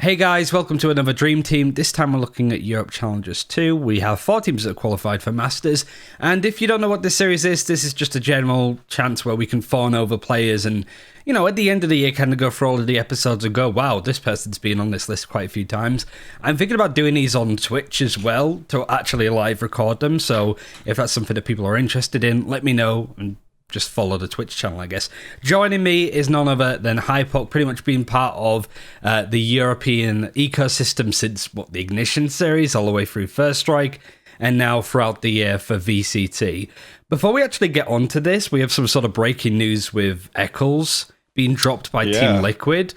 Hey guys, welcome to another Dream Team. This time we're looking at Europe Challengers 2. We have 4 teams that have qualified for Masters. And if you don't know what this series is, this is just a general chance where we can fawn over players and, you know, at the end of the year kind of go through all of the episodes and go, wow, this person's been on this list quite a few times. I'm thinking about doing these on Twitch as well to actually live record them. So if that's something that people are interested in, let me know and just follow the Twitch channel, I guess. Joining me is none other than Hypoc, pretty much been part of the European ecosystem since, the Ignition series, all the way through First Strike, and now throughout the year for VCT. Before we actually get onto this, we have some sort of breaking news with Eccles being dropped by Team Liquid.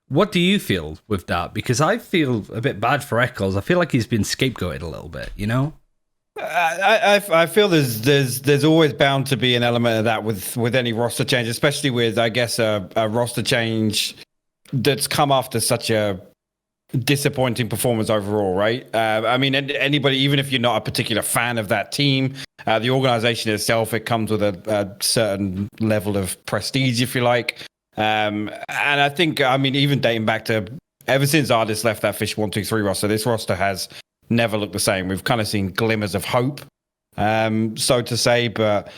What do you feel with that? Because I feel a bit bad for Eccles. I feel like he's been scapegoated a little bit, you know? I feel there's always bound to be an element of that with any roster change, especially with, I guess, a roster change that's come after such a disappointing performance overall, right? I mean, anybody, even if you're not a particular fan of that team, the organization itself, it comes with a certain level of prestige, if you like. And I think, I mean, even dating back to ever since Ardis left that Fish 1-2-3 roster, this roster has never looked the same. We've kind of seen glimmers of hope, so to say, but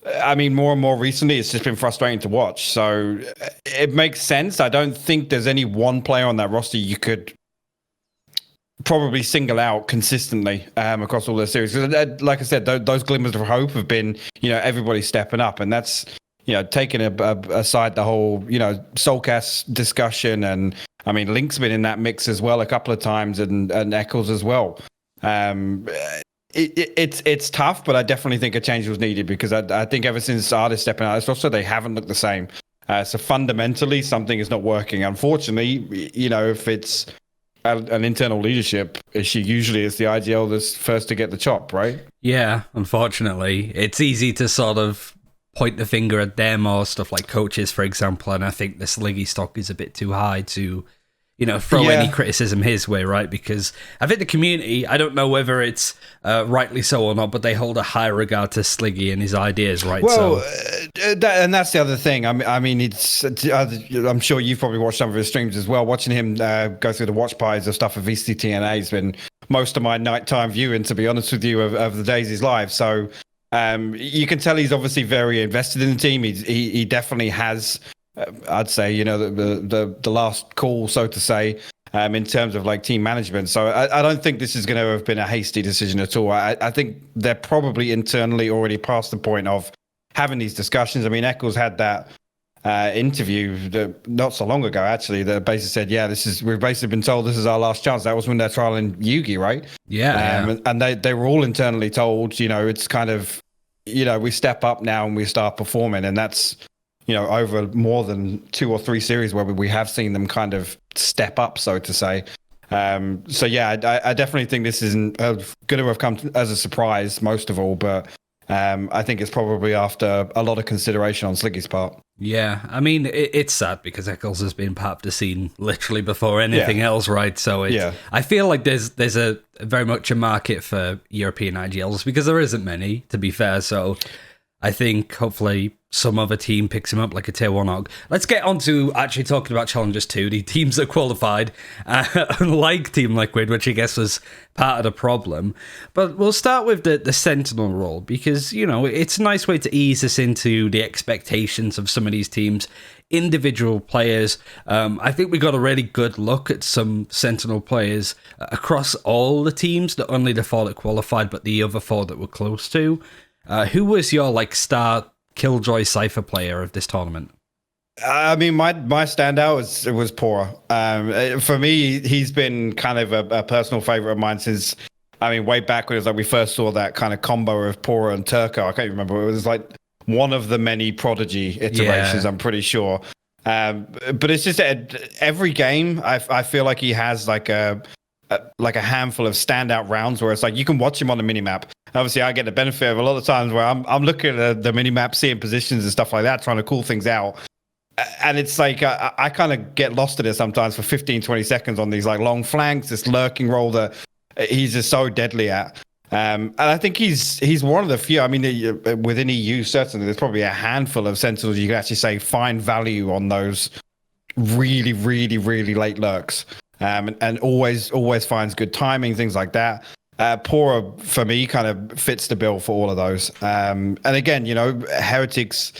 I mean, more and more recently, it's just been frustrating to watch. So it makes sense. I don't think there's any one player on that roster you could probably single out consistently across all the series. Because, like I said, those glimmers of hope have been, you know, everybody stepping up, and that's, you know, taking aside the whole, you know, Soulcast discussion, and I mean, Link's been in that mix as well a couple of times, and Eccles as well. It's tough, but I definitely think a change was needed, because I think ever since Ardis stepping out, also they haven't looked the same. So fundamentally, something is not working. Unfortunately, you know, if it's an internal leadership issue, usually it's the IGL that's first to get the chop, right? Yeah, unfortunately. It's easy to sort of point the finger at them or stuff like coaches, for example, and I think the Sliggy stock is a bit too high to, you know, throw any criticism his way, right? Because I think the community, I don't know whether it's rightly so or not, but they hold a high regard to Sliggy and his ideas, right? Well, and that's the other thing. I mean, I'm sure you've probably watched some of his streams as well. Watching him go through the watch pies of stuff at VCTNA has been most of my nighttime viewing, to be honest with you, of the days he's live. So you can tell he's obviously very invested in the team. He definitely has, I'd say, you know, the last call, so to say, in terms of like team management. So I don't think this is going to have been a hasty decision at all. I think they're probably internally already past the point of having these discussions. I mean, Eccles had that interview not so long ago, actually, that basically said, yeah, we've basically been told this is our last chance. That was when they're trialing Yugi, right? Yeah. And they were all internally told, you know, it's kind of, you know, we step up now and we start performing, and that's, you know, over more than 2 or 3 series where we have seen them kind of step up, so to say. So yeah, I definitely think this isn't going to have come as a surprise, most of all, but I think it's probably after a lot of consideration on Sliggy's part. Yeah, I mean, it's sad because Eccles has been part of the scene literally before anything else, right? So I feel like there's a very much a market for European IGLs, because there isn't many, to be fair. So I think hopefully some other team picks him up, like a tier 1 OG. Let's get on to actually talking about Challengers 2, the teams that qualified, unlike Team Liquid, which I guess was part of the problem. But we'll start with the Sentinel role, because, you know, it's a nice way to ease us into the expectations of some of these teams, individual players. I think we got a really good look at some Sentinel players across all the teams, not only the 4 that qualified, but the other 4 that were close to. Who was your like star Killjoy Cypher player of this tournament? I mean, my standout was Pora. For me, he's been kind of a personal favorite of mine since, I mean, way back when it was like we first saw that kind of combo of Pora and Turco. I can't remember. It was like one of the many Prodigy iterations, I'm pretty sure. But it's just every game, I feel like he has like a handful of standout rounds where it's like you can watch him on the minimap. Obviously, I get the benefit of a lot of times where I'm looking at the minimap, seeing positions and stuff like that, trying to call things out. And it's like I kind of get lost in it sometimes for 15, 20 seconds on these like long flanks, this lurking role that he's just so deadly at. And I think he's one of the few. I mean, within EU, certainly, there's probably a handful of Sentinels you can actually say find value on those really, really, really late lurks. and always finds good timing, things like that. Pora, for me, kind of fits the bill for all of those. And again, Heretics,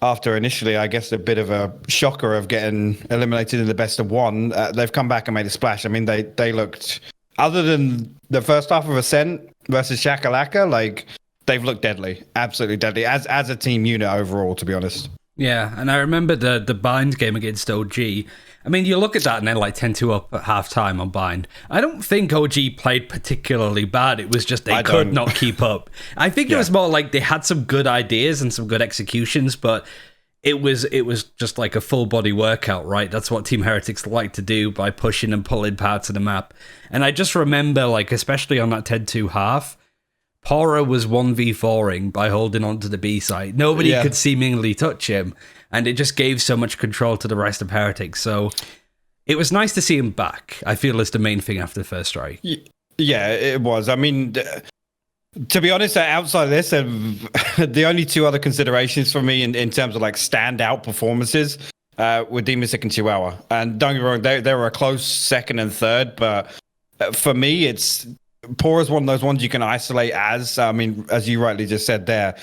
after initially, I guess, a bit of a shocker of getting eliminated in the best of one, they've come back and made a splash. I mean, they looked, other than the first half of Ascent versus Shakalaka, like, they've looked deadly, absolutely deadly, as a team unit overall, to be honest. Yeah, and I remember the Bind game against OG. I mean, you look at that and they're like 10-2 up at halftime on Bind. I don't think OG played particularly bad. It was just they could not keep up. I think it was more like they had some good ideas and some good executions, but it was just like a full body workout, right? That's what Team Heretics like to do by pushing and pulling parts of the map. And I just remember, like, especially on that 10-2 half, Pora was 1v4ing by holding onto the B site. Nobody could seemingly touch him, and it just gave so much control to the rest of Heretics. So it was nice to see him back, I feel, is the main thing after the first strike. Yeah, it was. I mean, to be honest, outside of this, the only two other considerations for me in terms of like standout performances were Demasic and Chihuahua. And don't get me wrong, they were a close second and third, but for me, Pora's one of those ones you can isolate as, I mean, as you rightly just said there,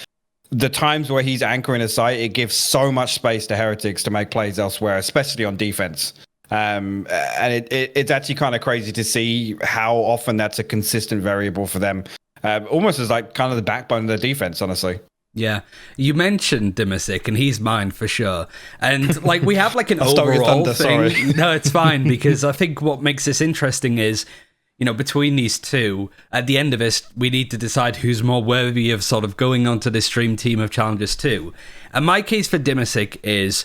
the times where he's anchoring a site, it gives so much space to Heretics to make plays elsewhere, especially on defense. And it's actually kind of crazy to see how often that's a consistent variable for them. Almost as like kind of the backbone of their defense, honestly. Yeah, you mentioned Dimasic, and he's mine for sure. And like we have like an overall thing. Sorry. No, it's fine, because I think what makes this interesting is, between these two, at the end of this, we need to decide who's more worthy of sort of going onto this dream team of Challengers 2. And my case for Dimasic is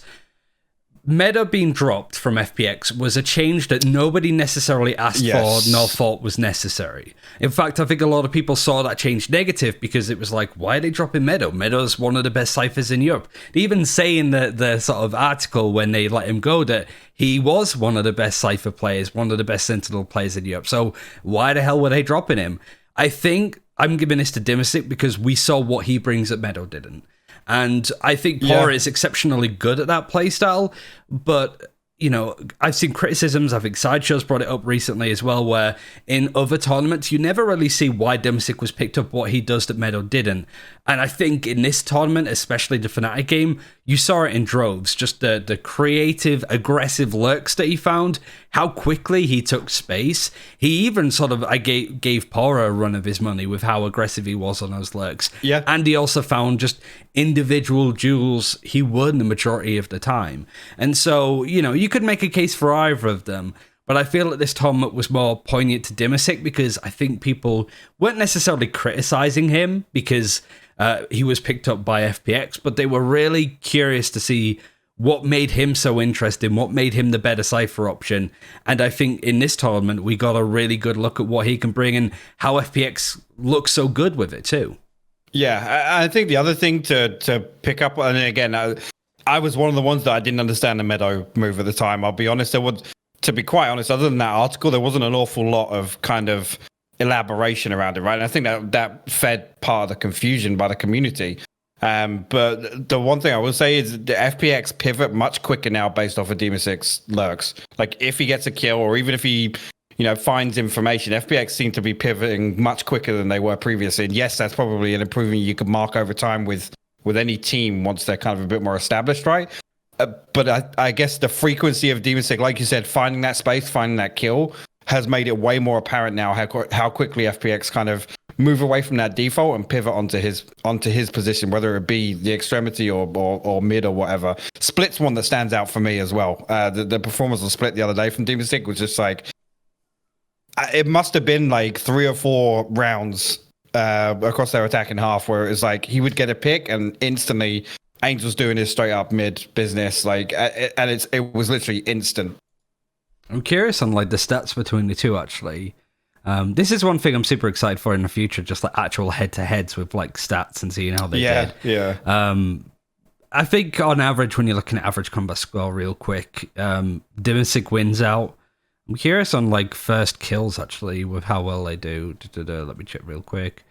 Meta being dropped from FPX was a change that nobody necessarily asked for nor thought was necessary. In fact, I think a lot of people saw that change negative because it was like, why are they dropping Meadow? Meadow's one of the best ciphers in Europe. They even say in the sort of article when they let him go that he was one of the best cipher players, one of the best Sentinel players in Europe. So why the hell were they dropping him? I think I'm giving this to Dimasic because we saw what he brings that Meadow didn't. And I think Pora is exceptionally good at that playstyle, but, I've seen criticisms, I think Sideshow's brought it up recently as well, where in other tournaments, you never really see why Dimasic was picked up, what he does that Meadow didn't. And I think in this tournament, especially the Fnatic game, you saw it in droves, just the creative, aggressive lurks that he found, how quickly he took space. He even sort of gave Pora a run of his money with how aggressive he was on those lurks. Yeah. And he also found just individual duels he won the majority of the time. And so, you could make a case for either of them. But I feel that this tournament was more poignant to Dimasic because I think people weren't necessarily criticizing him because he was picked up by FPX, but they were really curious to see what made him so interesting, what made him the better cipher option. And I think in this tournament, we got a really good look at what he can bring and how FPX looks so good with it too. Yeah, I think the other thing to pick up, and again, I was one of the ones that I didn't understand the Meadow move at the time. I'll be honest, to be quite honest, other than that article, there wasn't an awful lot of kind of elaboration around it, right? And I think that fed part of the confusion by the community. But the one thing I will say is the FPX pivot much quicker now based off of Demasic's lurks. Like if he gets a kill or even if he, finds information, FPX seem to be pivoting much quicker than they were previously. And yes, that's probably an improvement you could mark over time with any team once they're kind of a bit more established, right? But I guess the frequency of Demasic, like you said, finding that space, finding that kill, has made it way more apparent now how quickly FPX kind of move away from that default and pivot onto his position, whether it be the extremity or mid or whatever. Split's one that stands out for me as well. The performance of Split the other day from Demasic was just like, it must have been like 3 or 4 rounds across their attacking half where it was like he would get a pick and instantly Angel's doing his straight up mid business, like, and it was literally instant. I'm curious on like the stats between the two actually. This is one thing I'm super excited for in the future, just like actual head-to-heads with like stats and seeing how they did. Yeah. I think on average, when you're looking at average combat score real quick, Dimasic wins out. I'm curious on like first kills actually with how well they do. Let me check real quick.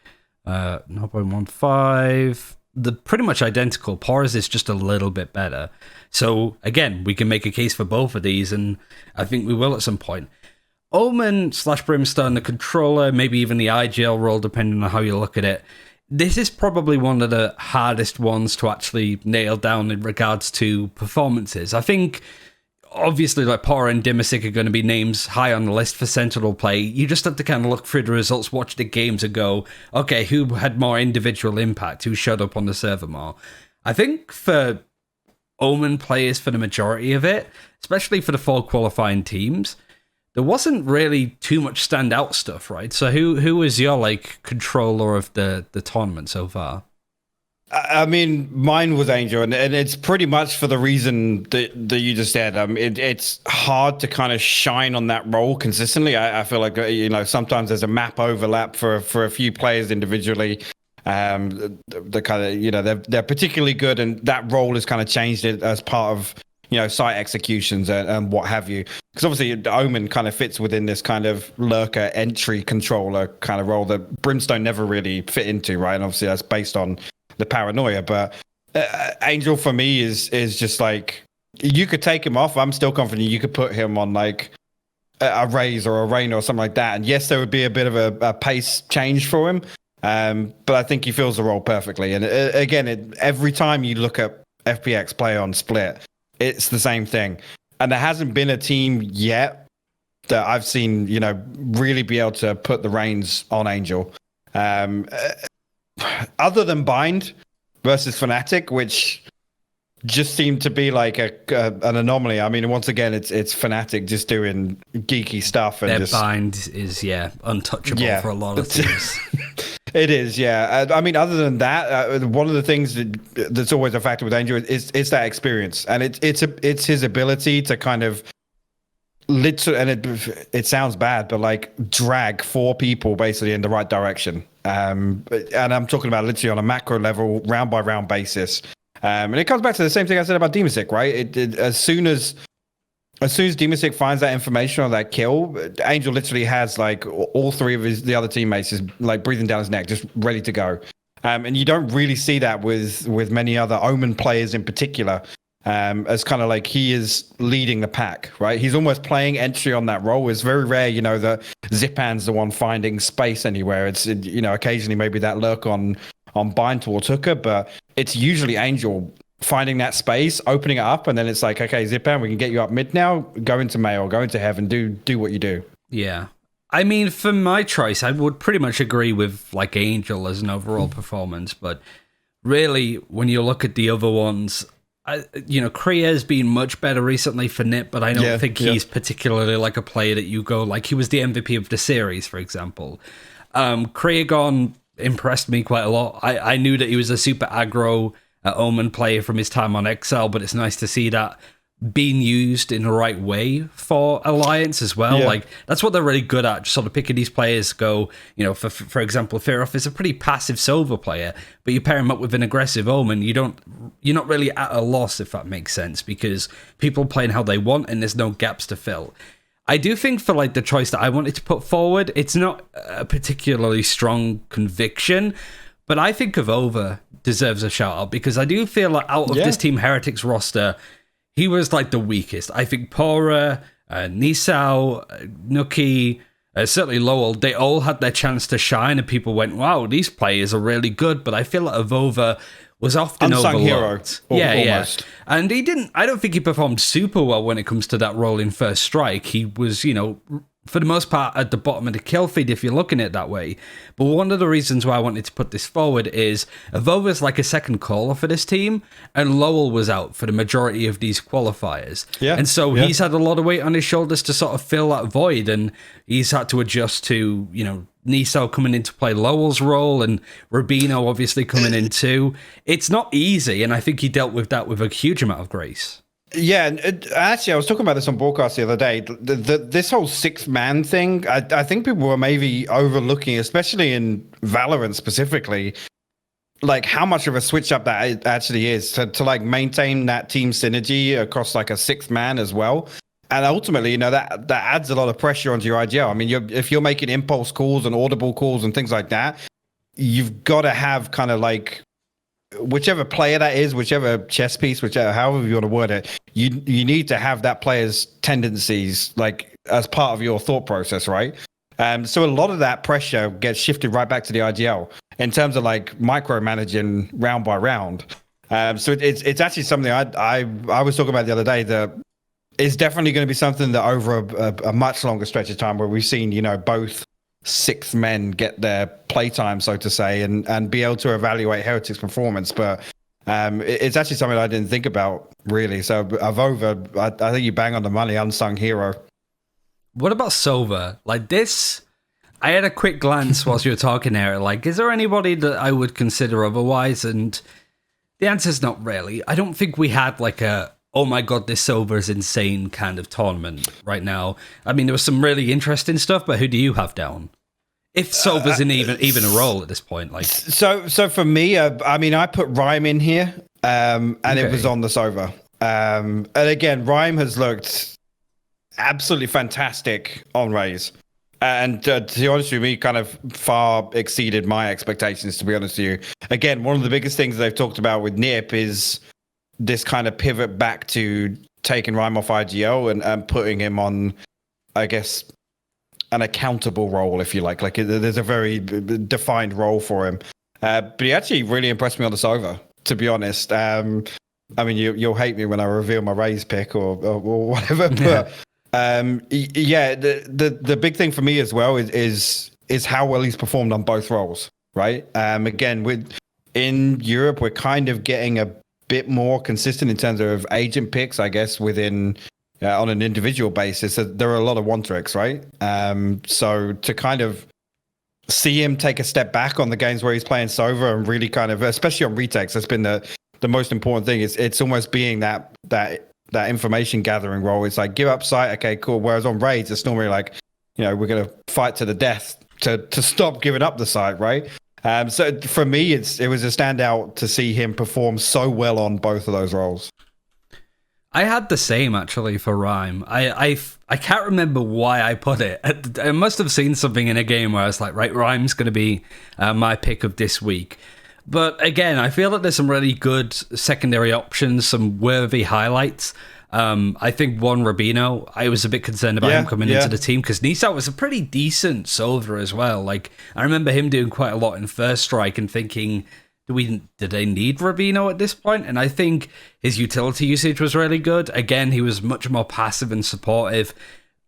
0.15. they're pretty much identical. Porous is just a little bit better. So again, we can make a case for both of these, and I think we will at some point. Omen / Brimstone, the controller, maybe even the IGL role, depending on how you look at it. This is probably one of the hardest ones to actually nail down in regards to performances. I think, obviously, like Pora and Dimisic are going to be names high on the list for Sentinel play. You just have to kind of look through the results, watch the games and go, okay, who had more individual impact? Who showed up on the server more? I think for Omen players, for the majority of it, especially for the 4 qualifying teams, there wasn't really too much standout stuff, right? So who was your like controller of the tournament so far? I mean, mine was Angel, and it's pretty much for the reason that you just said. It's hard to kind of shine on that role consistently. I feel like, sometimes there's a map overlap for a few players individually. The kind of, they're particularly good, and that role has kind of changed it as part of, site executions and what have you. Because obviously Omen kind of fits within this kind of lurker entry controller kind of role that Brimstone never really fit into, right? And obviously that's based on the paranoia. But Angel for me is just like, you could take him off. I'm still confident you could put him on like a Raze or a Rain or something like that. And yes, there would be a bit of a pace change for him. But I think he fills the role perfectly. And again, every time you look at FPX play on Split, it's the same thing. And there hasn't been a team yet that I've seen, really be able to put the reins on Angel. Other than Bind versus Fnatic, which just seemed to be like an anomaly. I mean, once again, it's Fnatic just doing geeky stuff. And their Bind is, untouchable for a lot of teams. It is, yeah. I mean, other than that, one of the things that's always a factor with Angel is that experience, and it's his ability to kind of literally, and it sounds bad, but like drag 4 people basically in the right direction. And I'm talking about literally on a macro level, round by round basis. And it comes back to the same thing I said about Dimisic, right? As soon as Dimisic finds that information on that kill, Angel literally has like all 3 of the other teammates is like breathing down his neck, just ready to go. And you don't really see that with many other Omen players in particular, as kind of like he is leading the pack, right? He's almost playing entry on that role. It's very rare, that Zipan's the one finding space anywhere. It's, occasionally maybe that lurk on Bind towards Hooker, but it's usually Angel finding that space, opening it up, and then it's like, okay, Zipan, we can get you up mid now, go into Mail, go into Heaven, do what you do. Yeah. I mean, for my choice, I would pretty much agree with like Angel as an overall performance, but really, when you look at the other ones, Kriya's been much better recently for Nip, but I don't think he's particularly like a player that you go, like he was the MVP of the series, for example. Kriyagon impressed me quite a lot. I knew that he was a super aggro Omen player from his time on XL, but it's nice to see that being used in the right way for Alliance as well. Like that's what they're really good at, just sort of picking these players. Go, for example, Fearoff is a pretty passive Silver player, but you pair him up with an aggressive Omen, you're not really at a loss, if that makes sense, because people are playing how they want and there's no gaps to fill. I do think for like the choice that I wanted to put forward, it's not a particularly strong conviction, but I think Avova deserves a shout out because I do feel like out of this Team Heretics roster, he was like the weakest. I think Pora, Nisao, Nuki, certainly Lowell, they all had their chance to shine and people went, wow, these players are really good, but I feel like Avova was often unsung overlooked. Almost. And I don't think he performed super well when it comes to that role in First Strike. He was, for the most part, at the bottom of the kill feed, if you're looking at it that way. But one of the reasons why I wanted to put this forward is Avova's like a second caller for this team, and Lowell was out for the majority of these qualifiers. And so he's had a lot of weight on his shoulders to sort of fill that void, and he's had to adjust to, Niso coming in to play Lowell's role, and Rubino obviously coming in too. It's not easy, and I think he dealt with that with a huge amount of grace. Yeah, and actually, I was talking about this on broadcast the other day. This whole 6-man thing, I think people were maybe overlooking, especially in Valorant specifically, like how much of a switch up that it actually is to like maintain that team synergy across like a 6th man as well. And ultimately, that adds a lot of pressure onto your IGL. I mean, if you're making impulse calls and audible calls and things like that, you've got to have kind of like whichever player that is, whichever chess piece, whichever however you want to word it, you need to have that player's tendencies like as part of your thought process, right? So a lot of that pressure gets shifted right back to the IGL in terms of like micromanaging round by round. So it's actually something I was talking about the other day that is definitely going to be something that over a much longer stretch of time where we've seen, you know, both sixth men get their playtime, so to say, and be able to evaluate Heretic's performance. But it's actually something I didn't think about really. So Avova, I think you bang on the money, unsung hero. What about Sova? Like this, I had a quick glance whilst you were talking there. Like, is there anybody that I would consider otherwise? And the answer's not really. I don't think we had like a, oh my god, this Sova is insane kind of tournament right now. I mean, there was some really interesting stuff, but who do you have down? If Sova's in even a role at this point, like so for me, I mean, I put Rhyme in here, and it was on the Sova. And again, Rhyme has looked absolutely fantastic on Raze, and to be honest with me, kind of far exceeded my expectations. To be honest with you, again, one of the biggest things they've talked about with Nip is this kind of pivot back to taking Rhyme off IGL and putting him on, I guess, an accountable role, if you like. Like there's a very defined role for him. But he actually really impressed me on the Sova, to be honest. I mean, you'll hate me when I reveal my Raze pick or whatever, but yeah, the big thing for me as well is how well he's performed on both roles, right? Again, in Europe, we're kind of getting a bit more consistent in terms of agent picks, I guess, within on an individual basis. There are a lot of one tricks, right? So to kind of see him take a step back on the games where he's playing Sova and really kind of, especially on retakes, that's been the most important thing. It's almost being that information gathering role. It's like, give up sight, okay, cool. Whereas on raids, it's normally like, you know, we're gonna fight to the death to stop giving up the sight, right? So for me, it was a standout to see him perform so well on both of those roles. I had the same actually for Rhyme. I can't remember why I put it. I must have seen something in a game where I was like, right, Rhyme's going to be my pick of this week. But again, I feel that there's some really good secondary options, some worthy highlights. I think one Rubino, I was a bit concerned about him coming into the team because Nissan was a pretty decent soldier as well. Like, I remember him doing quite a lot in First Strike and thinking, do they need Rubino at this point? And I think his utility usage was really good. Again, he was much more passive and supportive.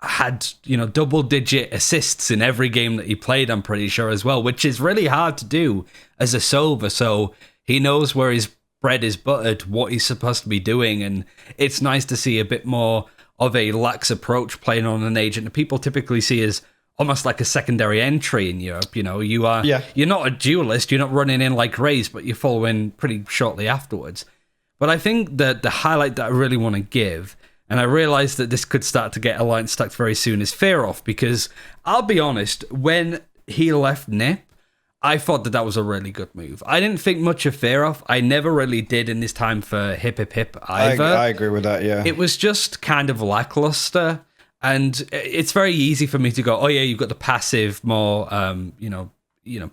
Had, you know, double-digit assists in every game that he played, I'm pretty sure, as well, which is really hard to do as a Sova. So he knows where his bread is buttered, what he's supposed to be doing, and it's nice to see a bit more of a lax approach playing on an agent that people typically see as almost like a secondary entry in Europe. You know, you're not a duelist, you're not running in like Raze, but you follow in pretty shortly afterwards. But I think that the highlight that I really want to give, and I realize that this could start to get alliance stacked very soon, is Fearoff, because I'll be honest, when he left Nip, I thought that was a really good move. I didn't think much of Fearoff. I never really did in this time for Hip either. I agree with that, yeah. It was just kind of lackluster. And it's very easy for me to go, oh yeah, you've got the passive, more,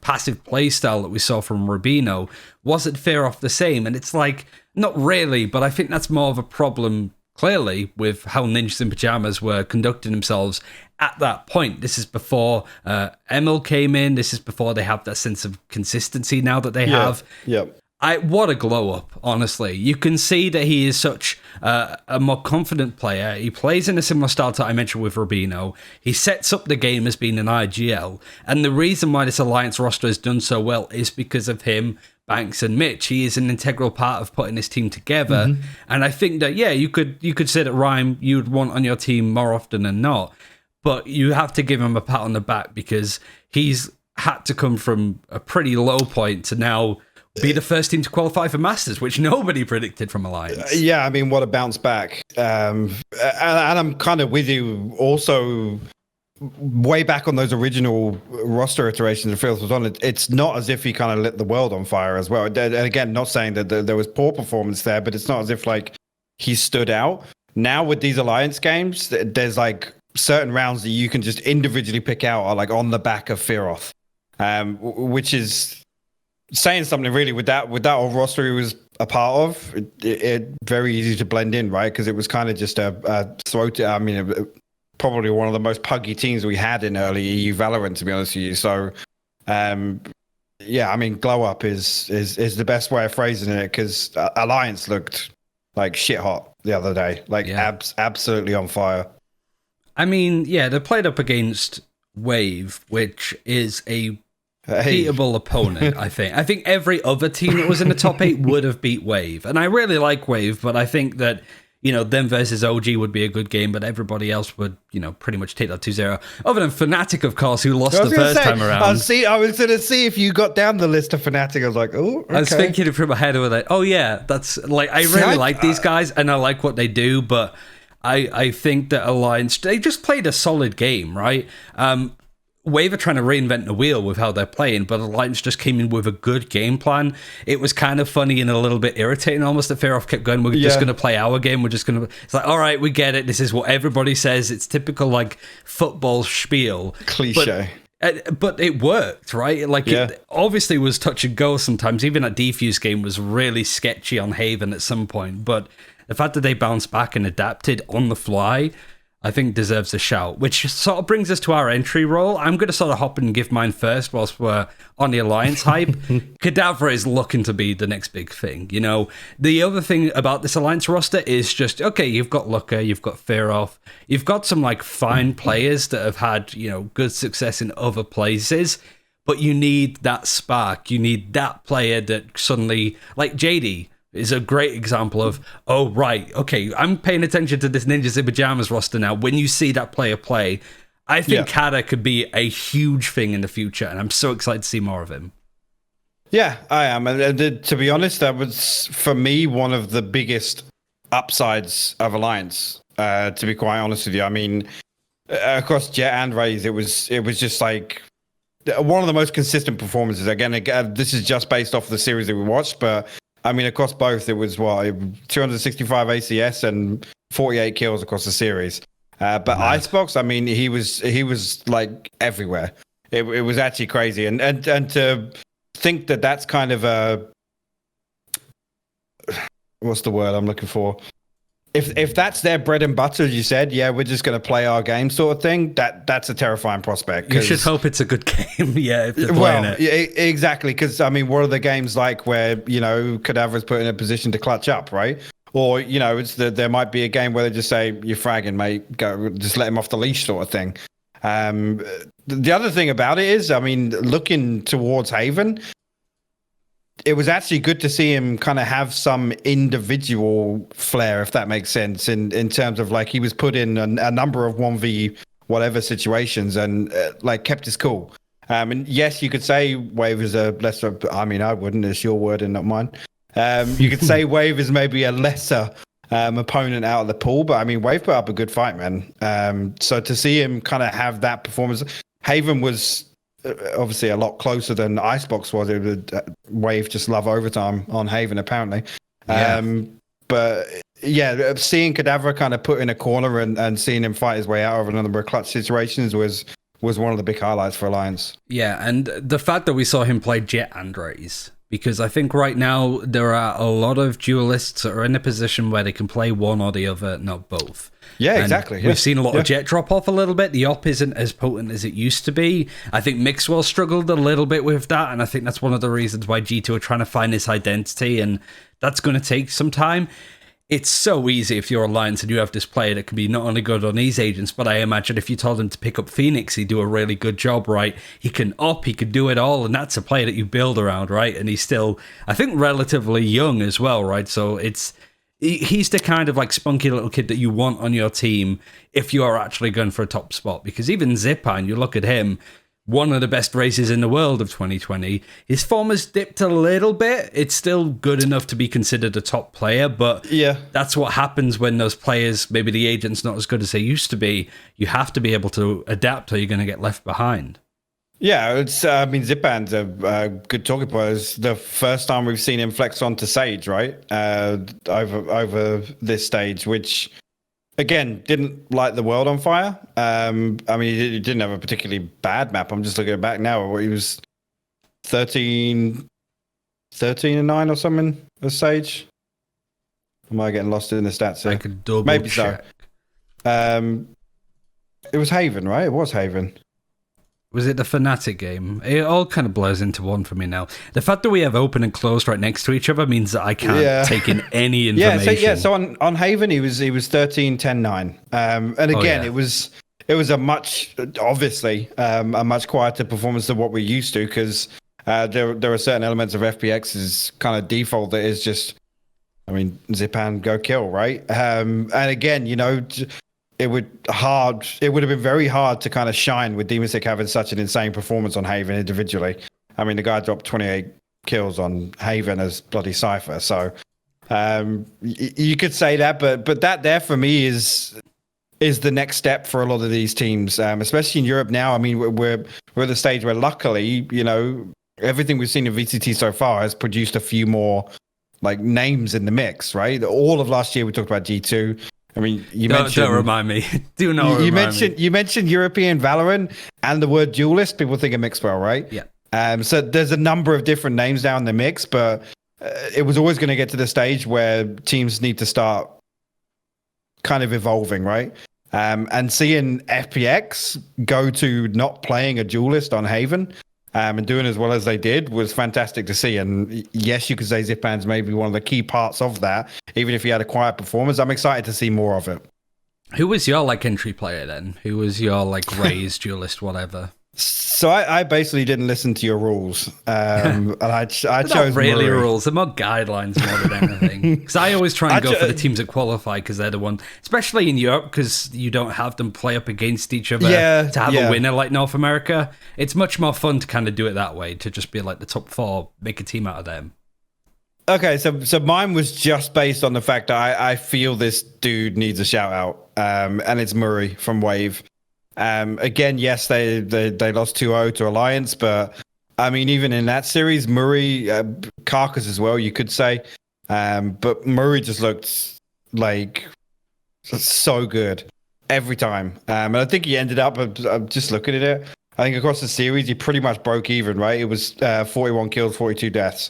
passive play style that we saw from Rubino. Wasn't Fearoff the same? And it's like, not really, but I think that's more of a problem, clearly, with how Ninjas in Pajamas were conducting themselves at that point. This is before Emil came in. This is before they have that sense of consistency now that they have. Yep. What a glow up, honestly. You can see that he is such a more confident player. He plays in a similar style to I mentioned with Rubino. He sets up the game as being an IGL. And the reason why this Alliance roster has done so well is because of him, Banks, and Mitch. He is an integral part of putting this team together. Mm-hmm. And I think that, yeah, you could say that Rhyme you'd want on your team more often than not. But you have to give him a pat on the back because he's had to come from a pretty low point to now be the first team to qualify for Masters, which nobody predicted from Alliance. Yeah, I mean, what a bounce back. And I'm kind of with you also way back on those original roster iterations of Fearoff was on it. It's not as if he kind of lit the world on fire as well. And again, not saying that there was poor performance there, but it's not as if like he stood out. Now with these Alliance games, there's like certain rounds that you can just individually pick out are like on the back of Fearoff, which is saying something really with that old roster he was a part of. It very easy to blend in, right? Because it was kind of just a throat. I mean, probably one of the most puggy teams we had in early EU Valorant, to be honest with you. So, yeah, I mean, glow up is the best way of phrasing it, because Alliance looked like shit hot the other day, like absolutely on fire. I mean, yeah, they played up against Wave, which is a beatable opponent, I think. I think every other team that was in the top 8 would have beat Wave. And I really like Wave, but I think that, you know, them versus OG would be a good game, but everybody else would, you know, pretty much take that 2-0. Other than Fnatic, of course, who lost the first time around. I was going to see if you got down the list of Fnatic. I was like, oh, okay. I was thinking from my head, like, oh yeah, that's like, I really like these guys and I like what they do, but I think that Alliance, they just played a solid game, right? Wave are trying to reinvent the wheel with how they're playing, but Alliance just came in with a good game plan. It was kind of funny and a little bit irritating almost that Fearoff kept going, we're just going to play our game. We're just going to... It's like, all right, we get it. This is what everybody says. It's typical, like, football spiel. Cliche. But it worked, right? Like, it obviously was touch and go sometimes. Even that Defuse game was really sketchy on Haven at some point. But the fact that they bounced back and adapted on the fly, I think deserves a shout, which sort of brings us to our entry role. I'm going to sort of hop and give mine first whilst we're on the Alliance hype. Kadavra is looking to be the next big thing. You know, the other thing about this Alliance roster is just, okay, you've got Looker, you've got Fearoff, you've got some like fine players that have had, you know, good success in other places, but you need that spark. You need that player that suddenly, like JD, is a great example of, oh, right, okay, I'm paying attention to this Ninjas in Pajamas roster now. When you see that player play, I think Kata could be a huge thing in the future, and I'm so excited to see more of him. Yeah, I am. And to be honest, that was, for me, one of the biggest upsides of Alliance, to be quite honest with you. I mean, across Jet and Raze, it was just like one of the most consistent performances. Again, this is just based off the series that we watched, but I mean, across both, it was 265 ACS and 48 kills across the series. But Icebox, I mean, he was like everywhere. It was actually crazy, and to think that that's kind of a, what's the word I'm looking for? If that's their bread and butter, as you said, yeah, we're just going to play our game sort of thing, that's a terrifying prospect. You should hope it's a good game, yeah, if they're playing it. Yeah, exactly, because, I mean, what are the games like where, you know, Kadavra's put in a position to clutch up, right? Or, you know, there might be a game where they just say, you're fragging, mate, go, just let him off the leash sort of thing. The other thing about it is, I mean, looking towards Haven, it was actually good to see him kind of have some individual flair, if that makes sense, in terms of like he was put in a number of 1v whatever situations and like kept his cool. And yes, you could say Wave is a lesser, I mean, I wouldn't, it's your word and not mine. You could say Wave is maybe a lesser opponent out of the pool, but I mean, Wave put up a good fight, man. So to see him kind of have that performance, Haven was obviously a lot closer than Icebox was. It would Wave just love overtime on Haven, apparently. But yeah, seeing Kadavra kind of put in a corner and seeing him fight his way out of a number of clutch situations was one of the big highlights for Alliance. Yeah, and the fact that we saw him play Jet and Raze, because I think right now there are a lot of duelists that are in a position where they can play one or the other, not both. Yeah, exactly. We've seen a lot of Jet drop off a little bit. The op isn't as potent as it used to be. I think Mixwell struggled a little bit with that, and I think that's one of the reasons why G2 are trying to find his identity, and that's going to take some time. It's so easy if you're Alliance and you have this player that can be not only good on these agents, but I imagine if you told him to pick up Phoenix, he'd do a really good job, right? He can op, he could do it all, and that's a player that you build around, right? And he's still, I think, relatively young as well, right? So he's the kind of like spunky little kid that you want on your team if you are actually going for a top spot. Because even Zipan, you look at him, one of the best races in the world of 2020. His form has dipped a little bit. It's still good enough to be considered a top player, but that's what happens when those players, maybe the agent's not as good as they used to be. You have to be able to adapt or you're going to get left behind. Yeah, it's. I mean, Zipan's a good talking point. It's the first time we've seen him flex onto Sage, right? Over this stage, which again didn't light the world on fire. I mean, he didn't have a particularly bad map. I'm just looking back now. He was 13 13-9 or something as Sage. Am I getting lost in the stats here? I could double Maybe check. So. It was Haven, right? It was Haven. Was it the Fnatic game? It all kind of blurs into one for me now. The fact that we have open and closed right next to each other means that I can't take in any information. So on Haven he was 13-10-9. And again, it was a much obviously a much quieter performance than what we're used to, because there are certain elements of FPX's kind of default that is just, I mean, zip and go kill, right? And again, you know, it would have been very hard to kind of shine with Demonstick having such an insane performance on Haven individually. I mean, the guy dropped 28 kills on Haven as bloody Cypher. So you could say that, but that there for me is the next step for a lot of these teams, especially in Europe now. I mean, we're at the stage where luckily, you know, everything we've seen in VCT so far has produced a few more like names in the mix, right? All of last year we talked about G2. I mean, Don't remind me. Do not remind me. You mentioned European Valorant and the word duelist. People think of Mixwell, right? Yeah. So there's a number of different names down the mix, but it was always going to get to the stage where teams need to start kind of evolving, right? And seeing FPX go to not playing a duelist on Haven and doing as well as they did was fantastic to see. And yes, you could say Zipan's maybe one of the key parts of that, even if he had a quiet performance. I'm excited to see more of it. Who was your like entry player then? Who was your like raised duelist, whatever? So I basically didn't listen to your rules, and I chose not really Murray. rules. They're more guidelines more than anything. Because I always try and go for the teams that qualify, because they're the one, especially in Europe, because you don't have them play up against each other to have a winner like North America. It's much more fun to kind of do it that way, to just be like the top four, make a team out of them. Okay, so mine was just based on the fact that I feel this dude needs a shout out, and it's Murray from Wave. Again, yes, they lost 2-0 to Alliance, but I mean, even in that series, Murray, Carcass as well, you could say, but Murray just looked like so good every time, and I think he ended up. I'm just looking at it. I think across the series, he pretty much broke even, right? It was 41 kills, 42 deaths.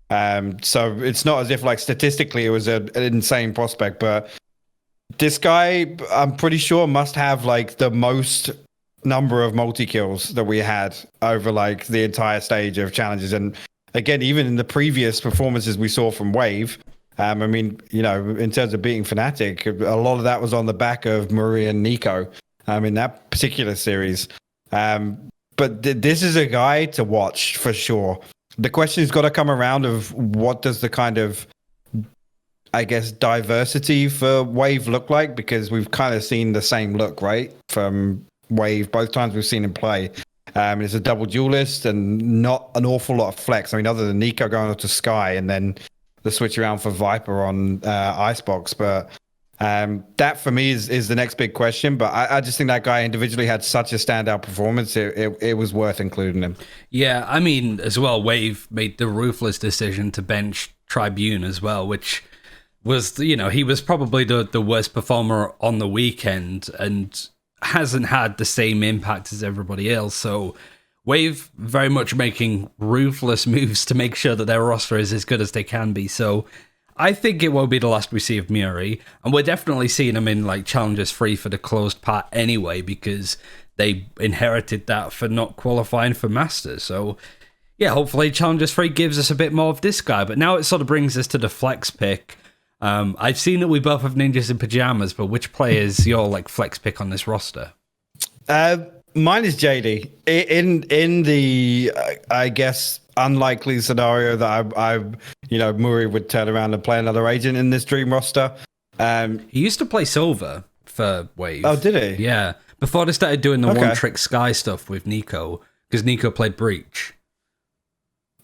So it's not as if like statistically it was an insane prospect, but this guy, I'm pretty sure, must have like the most number of multi-kills that we had over like the entire stage of challenges. And again, even in the previous performances we saw from Wave, I mean, you know, in terms of beating Fnatic, a lot of that was on the back of Murray and Nico in that particular series. But this is a guy to watch for sure. The question's got to come around of what does the kind of, I guess, diversity for Wave look like, because we've kind of seen the same look, right, from Wave both times we've seen him play. It's a double duelist and not an awful lot of flex. I mean, other than Nico going up to Sky and then the switch around for Viper on Icebox. But that for me is the next big question. But I just think that guy individually had such a standout performance. It was worth including him. Yeah, I mean, as well, Wave made the ruthless decision to bench Tribune as well, which was, you know, he was probably the worst performer on the weekend and hasn't had the same impact as everybody else. So Wave very much making ruthless moves to make sure that their roster is as good as they can be. So I think it won't be the last we see of Murray, and we're definitely seeing him in like Challengers 3 for the closed part anyway, because they inherited that for not qualifying for Masters. So yeah, hopefully Challengers 3 gives us a bit more of this guy. But now it sort of brings us to the flex pick. I've seen that we both have ninjas in pajamas, but which player is your like flex pick on this roster? Mine is JD. In the I guess unlikely scenario that I Murray would turn around and play another agent in this dream roster. He used to play Silver for Wave. Oh, did he? Yeah, before they started doing the one trick Sky stuff with Nico, because Nico played Breach.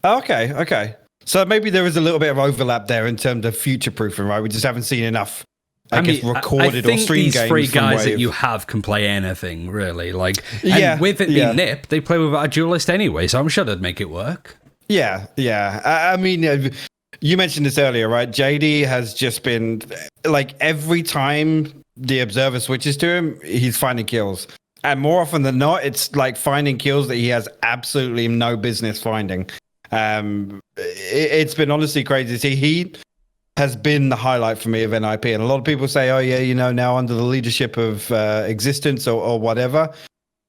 Okay. So maybe there is a little bit of overlap there in terms of future proofing, right? We just haven't seen enough, I guess, recorded or stream games. I think these three guys that you have can play anything, really. Like, and with it being Nip, they play with a duelist anyway, so I'm sure they'd make it work. Yeah. I mean, you mentioned this earlier, right? JD has just been, like, every time the Observer switches to him, he's finding kills. And more often than not, it's like finding kills that he has absolutely no business finding. It's been honestly crazy to see. He has been the highlight for me of NIP, and a lot of people say, "Oh yeah, now under the leadership of Existence or whatever."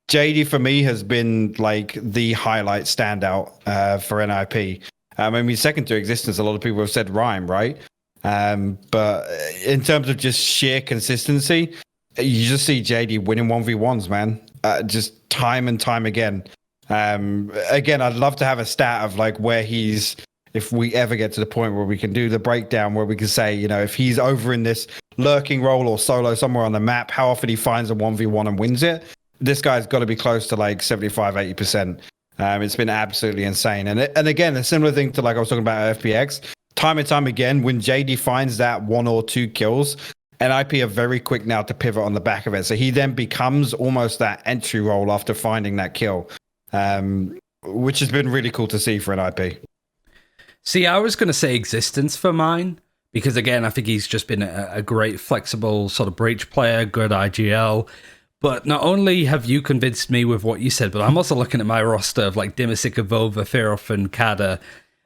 JD for me has been like the highlight standout for NIP. I mean, second to Existence, a lot of people have said Rhyme, right? But in terms of just sheer consistency, you just see JD winning 1v1s, man. Just time and time again. Again, I'd love to have a stat of like where he's, if we ever get to the point where we can do the breakdown where we can say, if he's over in this lurking role or solo somewhere on the map, how often he finds a 1v1 and wins it. This guy's got to be close to like 75-80%. It's been absolutely insane. And again, a similar thing to like I was talking about FPX. Time and time again, when JD finds that 1 or 2 kills, NIP are very quick now to pivot on the back of it. So he then becomes almost that entry role after finding that kill, which has been really cool to see for NIP. See, I was going to say Existence for mine, because again, I think he's just been a great flexible sort of breach player, good IGL. But not only have you convinced me with what you said, but I'm also looking at my roster of like Dimasic, Vova, Ferof, and Kada,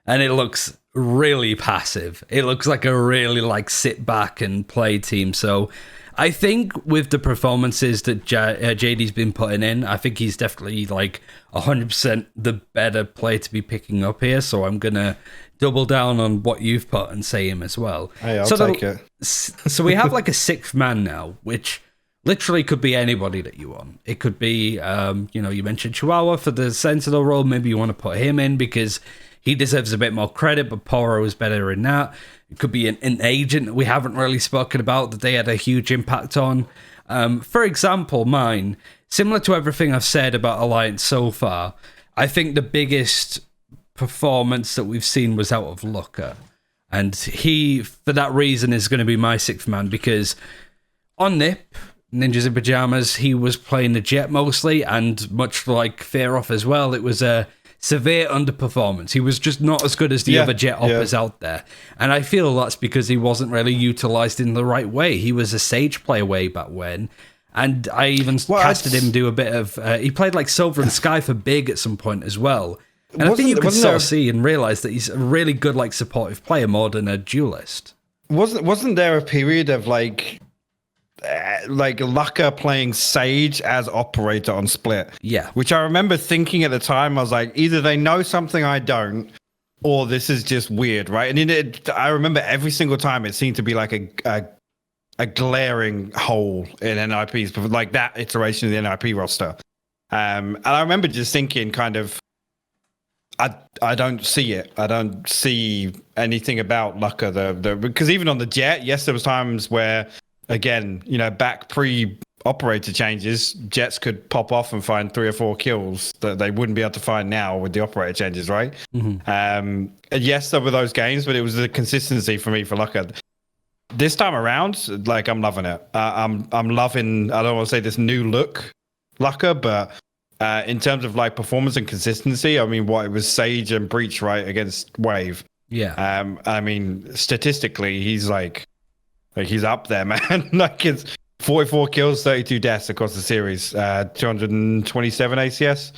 and it looks really passive. It looks like a really like sit back and play team. So I think with the performances that JD's been putting in, I think he's definitely like 100% the better player to be picking up here. So I'm going to double down on what you've put and say him as well. Hey, I'll take it. So we have like a 6th man now, which literally could be anybody that you want. It could be, you mentioned Chihuahua for the Sentinel role. Maybe you want to put him in because he deserves a bit more credit, but Poro is better in that. It could be an agent that we haven't really spoken about that they had a huge impact on. For example, mine, similar to everything I've said about Alliance so far, I think the biggest performance that we've seen was out of Looker. And he, for that reason, is going to be my 6th man because on NIP, Ninjas in Pajamas, he was playing the Jet mostly, and much like Ferof as well, it was a severe underperformance. He was just not as good as the other Jet oppers out there. And I feel that's because he wasn't really utilized in the right way. He was a Sage player way back when. And I even casted him do a bit of... he played like Silver and Sky for Big at some point as well. And I think you could sort of see and realize that he's a really good like supportive player more than a duelist. Wasn't there a period of like Lucker playing Sage as operator on Split? Yeah. Which I remember thinking at the time, I was like, either they know something I don't, or this is just weird, right? And I remember every single time it seemed to be like a glaring hole in NIP's, like that iteration of the NIP roster. And I remember just thinking kind of, I don't see it. I don't see anything about Lucker. Because even on the Jet, yes, there was times where, again, back pre-operator changes, Jets could pop off and find 3 or 4 kills that they wouldn't be able to find now with the operator changes, right? Mm-hmm. And yes, there were those games, but it was the consistency for me for Lucker. This time around, like, I'm loving it. I'm loving, I don't want to say this new look Lucker, but in terms of like performance and consistency, I mean, it was Sage and Breach, right, against Wave. Yeah. I mean, statistically, he's like he's up there, man. Like it's 44 kills, 32 deaths across the series, 227 ACS.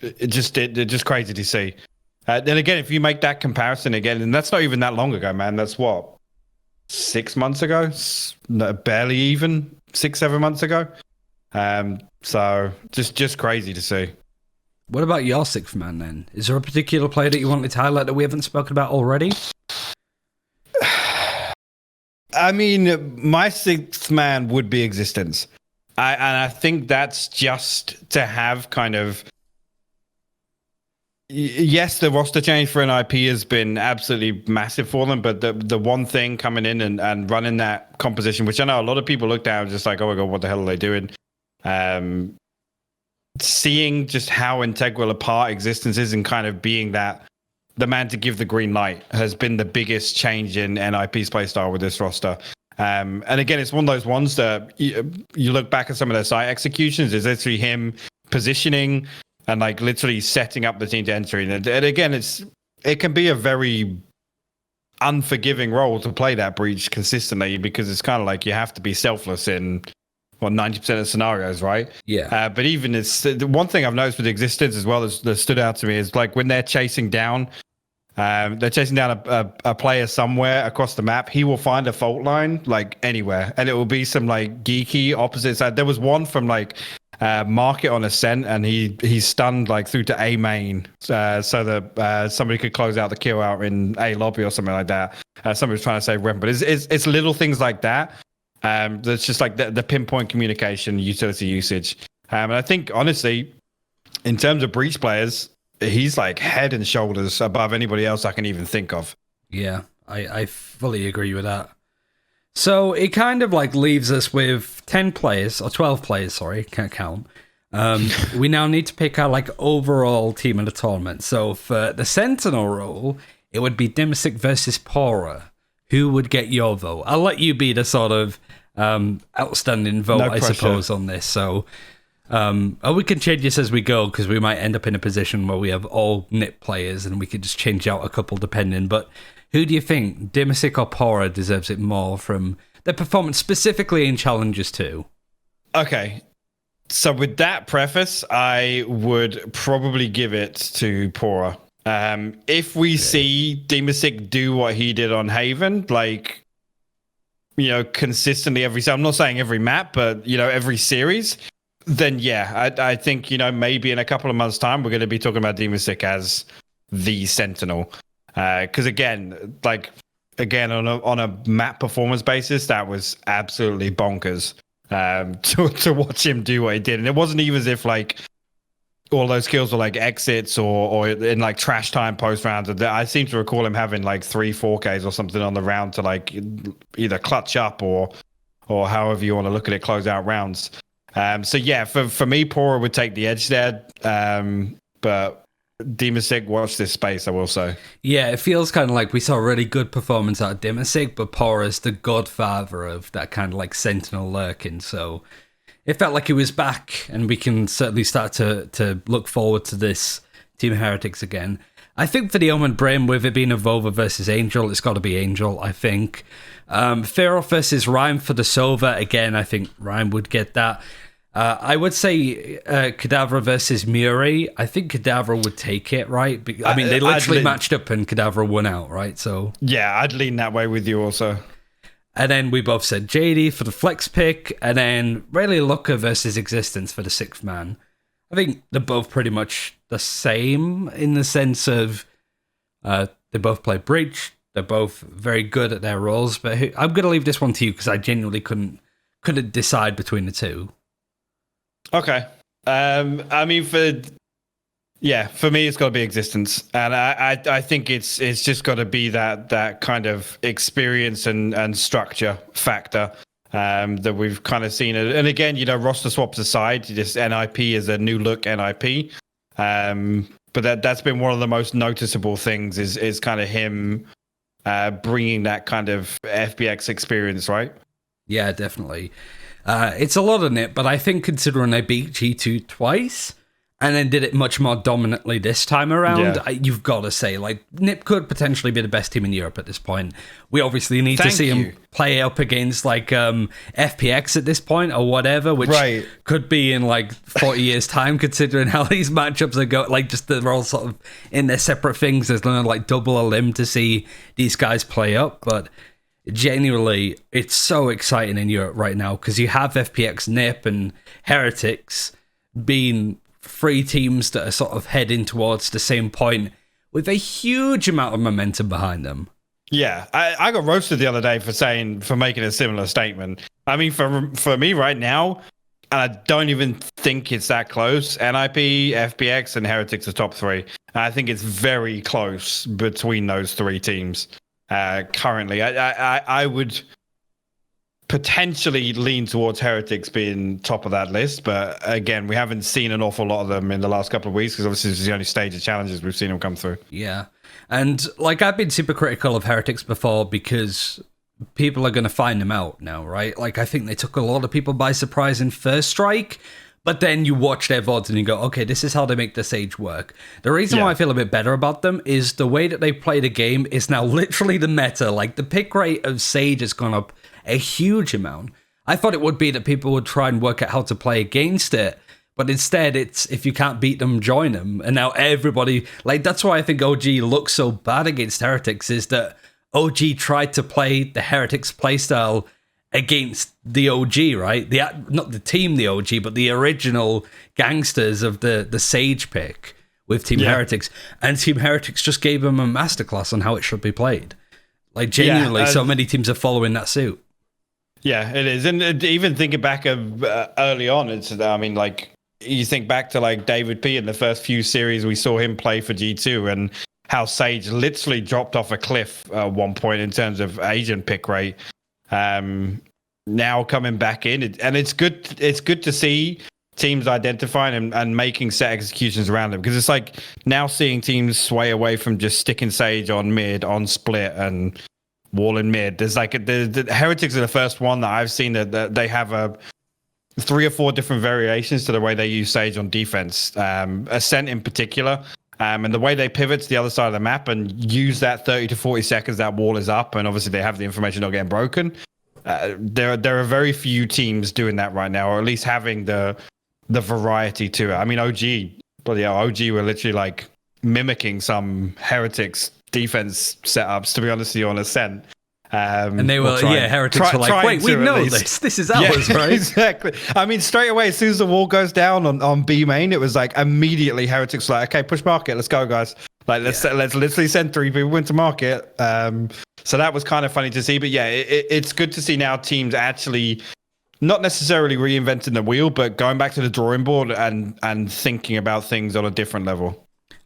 It's just crazy to see. Then again, if you make that comparison again, and that's not even that long ago, man. That's what, 6 months ago? No, barely even 6-7 months ago. So just crazy to see. What about your 6th man then? Is there a particular player that you wanted to highlight that we haven't spoken about already? I mean, my 6th man would be Existence. And I think that's just to have kind of... Yes, the roster change for NIP has been absolutely massive for them, but the one thing coming in and running that composition, which I know a lot of people looked at and just like, oh my God, what the hell are they doing? Seeing just how integral a part Existence is and kind of being the man to give the green light has been the biggest change in NIP's playstyle with this roster. And again, it's one of those ones that you look back at some of their site executions, is literally him positioning and like literally setting up the team to enter. And again, it can be a very unforgiving role to play that Breach consistently, because it's kind of like you have to be selfless in what 90% of scenarios, right? Yeah. But even it's the one thing I've noticed with existence as well as that stood out to me is like when they're chasing down a player somewhere across the map, he will find a fault line like anywhere, and it will be some like geeky opposite side. There was one from like Market on Ascent, and he stunned like through to A main, so that somebody could close out the kill out in A lobby or something like that. Somebody was trying to save Rem, but it's little things like that. That's just like the pinpoint communication, utility usage. And I think honestly, in terms of Breach players, he's like head and shoulders above anybody else I can even think of. Yeah, I fully agree with that. So it kind of like leaves us with 10 players, or 12 players, sorry, can't count. We now need to pick our like overall team of the tournament. So for the Sentinel role, it would be Dimasic versus Pora. Who would get your vote? I'll let you be the sort of outstanding vote, I suppose, on this. So we can change this as we go, because we might end up in a position where we have all NIP players and we could just change out a couple depending. But who do you think, Dimasic or Pora, deserves it more from their performance, specifically in Challengers 2? Okay. So with that preface, I would probably give it to Pora. If we see Dimasic do what he did on Haven, like, you know, consistently I'm not saying every map, but, you know, every series, then yeah, I think, you know, maybe in a couple of months' time, we're going to be talking about Dimasic as the Sentinel. Because again, on a map performance basis, that was absolutely bonkers to watch him do what he did. And it wasn't even as if like all those kills were like exits or in like trash time post rounds. I seem to recall him having like 3-4Ks or something on the round to like either clutch up or however you want to look at it, close out rounds. So yeah, for me, Pora would take the edge there. But Dimasic, watch this space, I will say. Yeah, it feels kind of like we saw a really good performance out of Dimasic, but Pora's the godfather of that kind of like Sentinel lurking. So it felt like he was back, and we can certainly start to look forward to this Team Heretics again. I think for the Omen Brain, with it being a Vova versus Angel, it's got to be Angel, I think. Fearoff versus Ryan for the Sova, again, I think Ryan would get that. I would say Kadavra versus Muri. I think Kadavra would take it, right? I mean, they literally matched up and Kadavra won out, right? So yeah, I'd lean that way with you also. And then we both said JD for the flex pick, and then Rayleigh Looker versus Existence for the sixth man. I think they're both pretty much the same in the sense of they both play Breach. They're both very good at their roles, but I'm going to leave this one to you because I genuinely couldn't decide between the two. Okay. I mean, for me, it's got to be Existence, and I think it's just got to be that kind of experience and structure factor that we've kind of seen. And again, you know, roster swaps aside, this NIP is a new look NIP, but that's been one of the most noticeable things is kind of him bringing that kind of FBX experience, right? Yeah, definitely. It's a lot of NIP, but I think considering they beat G2 twice and then did it much more dominantly this time around, you've got to say, like, NIP could potentially be the best team in Europe at this point. We obviously need to see them play up against, like, FPX at this point or whatever, which could be in, like, 40 years' time, considering how these matchups are going. Like, just they're all sort of in their separate things. There's no, like, double a limb to see these guys play up, but genuinely, it's so exciting in Europe right now because you have FPX, NIP, and Heretics being three teams that are sort of heading towards the same point with a huge amount of momentum behind them. Yeah, I got roasted the other day for making a similar statement. I mean, for me right now, and I don't even think it's that close. NIP, FPX, and Heretics are top three. And I think it's very close between those three teams. Currently, I would potentially lean towards Heretics being top of that list, but again, we haven't seen an awful lot of them in the last couple of weeks because obviously this is the only stage of challenges we've seen them come through. Yeah, and like I've been super critical of Heretics before because people are going to find them out now, right? Like I think they took a lot of people by surprise in First Strike. But then you watch their VODs and you go, okay, this is how they make the Sage work. The reason why I feel a bit better about them is the way that they play the game is now literally the meta. Like, the pick rate of Sage has gone up a huge amount. I thought it would be that people would try and work out how to play against it. But instead, it's if you can't beat them, join them. And now everybody, like, that's why I think OG looks so bad against Heretics, is that OG tried to play the Heretics playstyle against the OG, right? Not the team, the OG, but the original gangsters of the Sage pick with Team Heretics. And Team Heretics just gave them a masterclass on how it should be played. Like, genuinely, so many teams are following that suit. Yeah, it is. And even thinking back of early on, like, you think back to like David P in the first few series we saw him play for G2 and how Sage literally dropped off a cliff at one point in terms of agent pick rate. Now coming back in, and it's good to see teams identifying and making set executions around them, because it's like now seeing teams sway away from just sticking Sage on mid, on split, and wall in mid. There's like the Heretics are the first one that I've seen that they have 3 or 4 different variations to the way they use Sage on defense. Ascent in particular, and the way they pivot to the other side of the map and use that 30 to 40 seconds that wall is up, and obviously they have the information not getting broken. There are very few teams doing that right now, or at least having the variety to it. I mean, OG were literally like mimicking some Heretics defense setups, to be honest with you, on Ascent. And they were, Heretics were like, wait, we know this. This is ours, right? Exactly. I mean, straight away, as soon as the wall goes down on B main, it was like immediately Heretics were like, okay, push market, let's go, guys. Like, let's literally send 3 people into market. So that was kind of funny to see. But yeah, it's good to see now teams actually not necessarily reinventing the wheel, but going back to the drawing board and thinking about things on a different level.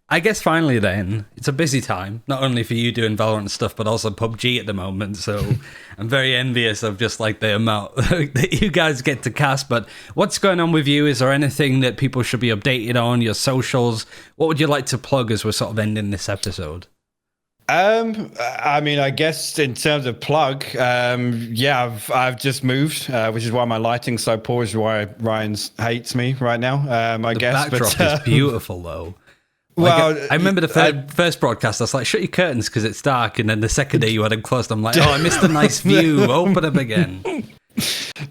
I guess finally then, it's a busy time, not only for you doing Valorant stuff, but also PUBG at the moment. So I'm very envious of just like the amount that you guys get to cast. But what's going on with you? Is there anything that people should be updated on, your socials? What would you like to plug as we're sort of ending this episode? I mean, I guess in terms of plug, I've just moved, which is why my lighting's so poor, which is why Ryan hates me right now. I guess the backdrop is beautiful though. Like, well, I remember the first broadcast, I was like, shut your curtains because it's dark. And then the second day you had them closed, I'm like, oh, I missed a nice view. Open them again.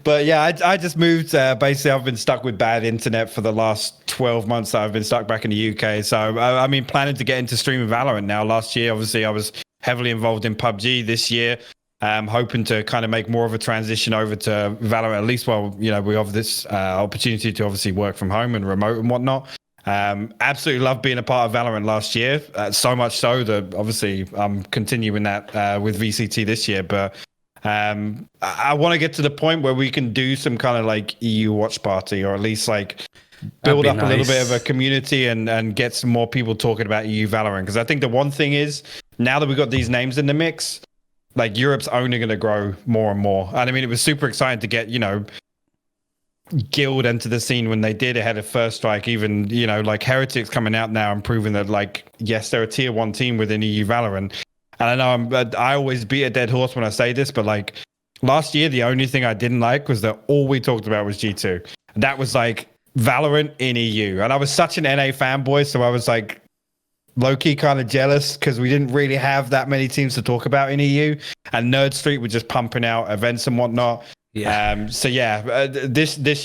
But yeah, I just moved. Basically, I've been stuck with bad internet for the last 12 months that I've been stuck back in the UK. So, I mean, planning to get into streaming Valorant now. Last year, obviously, I was heavily involved in PUBG. This year, hoping to kind of make more of a transition over to Valorant, at least while, we have this opportunity to obviously work from home and remote and whatnot. Absolutely loved being a part of Valorant last year, so much so that obviously I'm continuing that with VCT this year. But I want to get to the point where we can do some kind of like EU watch party, or at least like build up a little bit of a community and get some more people talking about EU Valorant. Because I think the one thing is, now that we've got these names in the mix, like Europe's only going to grow more and more. And I mean, it was super exciting to get, Guild into the scene when they did ahead of First Strike. Even like Heretics coming out now and proving that, like, yes, they're a tier 1 team within EU Valorant. And I know I always beat a dead horse when I say this, but like last year the only thing I didn't like was that all we talked about was G2. That was like Valorant in EU, and I was such an NA fanboy, so I was like low-key kind of jealous because we didn't really have that many teams to talk about in EU, and Nerd Street were just pumping out events and whatnot. This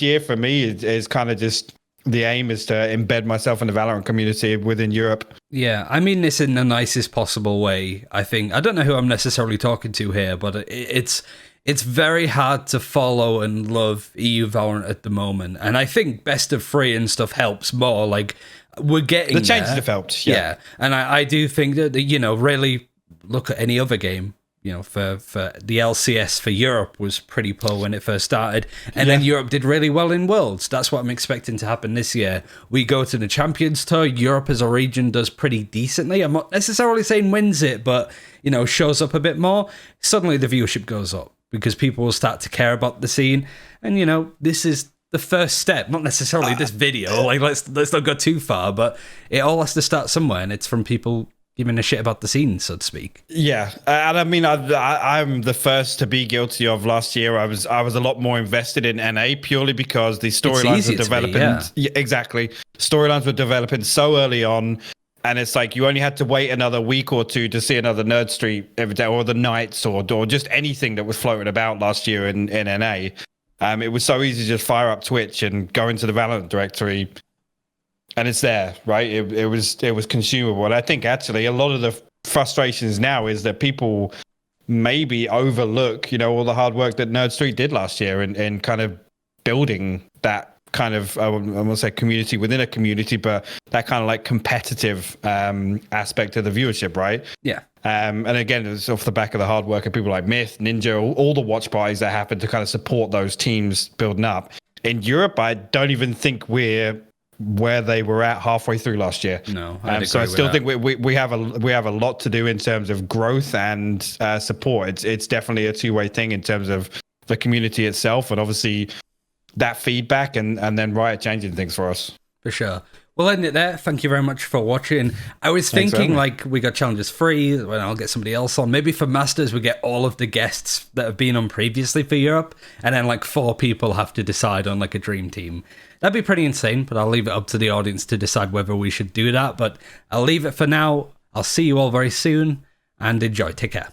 year for me is kind of just the aim is to embed myself in the Valorant community within Europe. Yeah, I mean this in the nicest possible way. I think I don't know who I'm necessarily talking to here, but it's very hard to follow and love EU Valorant at the moment, and I think best of 3 and stuff helps more. Like, we're getting the changes there. have helped. Yeah, and I do think that really look at any other game. For the LCS for Europe was pretty poor when it first started. And then Europe did really well in Worlds. That's what I'm expecting to happen this year. We go to the Champions Tour. Europe as a region does pretty decently. I'm not necessarily saying wins it, but, shows up a bit more. Suddenly the viewership goes up because people will start to care about the scene. And, this is the first step, not necessarily this video. Like, let's not go too far, but it all has to start somewhere. And it's from people giving a shit about the scene, so to speak. Yeah, and I mean, I'm the first to be guilty of last year. I was a lot more invested in NA purely because the storylines were developing. Yeah, exactly. Storylines were developing so early on, and it's like you only had to wait another week or two to see another Nerd Street every day, or the Knights, or just anything that was floating about last year in NA. It was so easy to just fire up Twitch and go into the Valorant directory, and it's there, right? It was consumable. And I think actually a lot of the frustrations now is that people maybe overlook, all the hard work that Nerd Street did last year in kind of building that kind of, I want to say community within a community, but that kind of like competitive aspect of the viewership, right? Yeah. And again, it's off the back of the hard work of people like Myth, Ninja, all the watch parties that happen to kind of support those teams building up. In Europe, I don't even think we're where they were at halfway through last year. No, so I still think we have a lot to do in terms of growth and support. It's definitely a two-way thing in terms of the community itself, and obviously that feedback and then Riot changing things for us. For sure. We'll end it there. Thank you very much for watching. I was thinking like we got challenges free, when I'll get somebody else on. Maybe for Masters we get all of the guests that have been on previously for Europe, and then like 4 people have to decide on like a dream team. That'd be pretty insane, but I'll leave it up to the audience to decide whether we should do that. But I'll leave it for now. I'll see you all very soon, and enjoy. Take care.